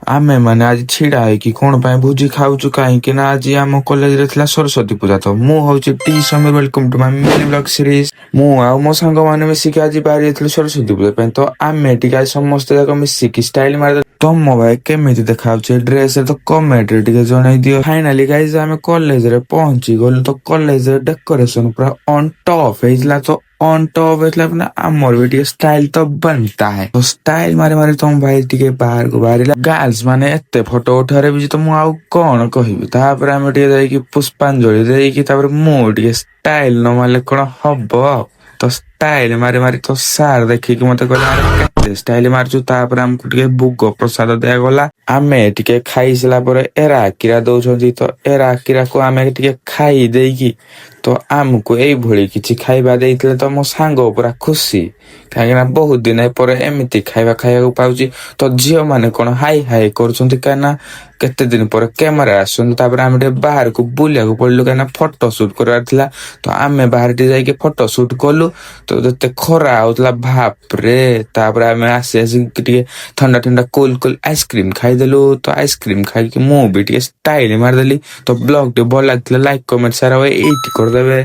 ଆମେ ମାନେ ଆଜି ଛିଡା ହେଇକି କଣ ପାଇଁ ଭୋଜି ଖାଉଛୁ କାହିଁକି ନା ଆଜି ଆମ କଲେଜରେ ଥିଲା ସରସ୍ୱତୀ ପୂଜା। ତ ମୁଁ ହଉଛି ଟି Sameer, welcome to my mini blog series. ମୁଁ ଆଉ ମୋ ସାଙ୍ଗମାନେ ମିଶିକି ଆଜି ବାହାରି ଯାଇଥିଲୁ ସରସ୍ୱତୀ ପୂଜା ପାଇଁ। ତ ଆମେ ଟିକେ ଆଜି ସମସ୍ତେ ଯାକ ମିଶିକି ଷ୍ଟାଇଲ ମାରି। ତମ ଭାଇ କେମିତି ଦେଖାଯାଉଛି ଡ୍ରେସରେ ତ କମେଣ୍ଟରେ ଟିକେ ଜଣେଇ ଦିଅ। ଫାଇନାଲି ଗାଇଜ ଆମେ କଲେଜରେ ପହଞ୍ଚି ଗଲୁ। ତ କଲେଜରେ ଡେକୋରେସନ ପୁରା ଅନ୍ ଟପ୍ ହେଇଥିଲା। ତ ଅନ୍ ଟପ୍ ହେଇଥିଲା ମାନେ ଆମର ବି ଟିକେ ଷ୍ଟାଇଲ ତ बनता है। ତ ଷ୍ଟାଇଲ ମାରି ମାରି ତମ ଭାଇ ଟିକେ ବାହାରକୁ ବାହାରିଲା। ଗାର୍ଲସ ମାନେ ଏତେ ଫଟୋ ଉଠାରେ ବି ତ ମୁଁ ଆଉ କଣ କହିବି। ତାପରେ ଆମେ ଟିକେ ଯାଇକି ପୁଷ୍ପାଞ୍ଜଳି ଦେଇକି ତାପରେ ମୁଁ ଟିକେ ଷ୍ଟାଇଲ ନ ମାରିଲେ କଣ ହବ। ତ ଷ୍ଟାଇଲ ମାରି ମାରି ତ ସାର୍ ଦେଖିକି ମତେ କହିଲେ କେତେ ଷ୍ଟାଇଲ ମାରୁଛୁ। ତାପରେ ଆମକୁ ଟିକେ ଭୋଗ ପ୍ରସାଦ ଦିଆଗଲା। ଆମେ ଟିକେ ଖାଇସାରିଲା ପରେ ଏରା କିରା ଦଉଛନ୍ତି। ତ ଏରା କିରାକୁ ଆମେ ଟିକେ ଖାଇ ଦେଇକି ତ ଆମକୁ ଏଇଭଳି କିଛି ଖାଇବା ଦେଇଥିଲେ ତ ମୋ ସାଙ୍ଗ ପୁରା ଖୁସି। କାହିଁକିନା ବହୁତ ଦିନ ପରେ ଏମିତି ଖାଇବା ଖାଇବାକୁ ପାଉଛି। ତ ଝିଅ ମାନେ କଣ ହାଇ ହାଇ କରୁଛନ୍ତି କାହିଁକିନା କେତେ ଦିନ ପରେ କ୍ୟାମେରା ଆସୁଛନ୍ତି। ତାପରେ ଆମେ ଟିକେ ବାହାରକୁ ବୁଲିବାକୁ ପଡିଲୁ କାହିଁକିନା ଫଟୋ ସୁଟ କରିବାର ଥିଲା। ତ ଆମେ ବାହାରେ ଟିକେ ଯାଇକି ଫଟୋ ସୁଟ କଲୁ। ତ ଯେତେ ଖରା ହଉଥିଲା ବାପରେ। ତାପରେ ଆମେ ଆସି ଟିକେ ଥଣ୍ଡା ଥଣ୍ଡା କୁଲ କୁଲ ଆଇସ୍କ୍ରିମ ଖାଇଦେଲୁ। ତ ଆଇସ୍କ୍ରିମ ଖାଇକି ମୁଁ ବି ଟିକେ ଷ୍ଟାଇଲ ମାରିଦେଲି। ତ ବ୍ଲଗ ଟି ଭଲ ଲାଗିଥିଲା ଲାଇକ୍ କମେଣ୍ଟ ସେୟାର ଏଇଠି କରିଦେବେ।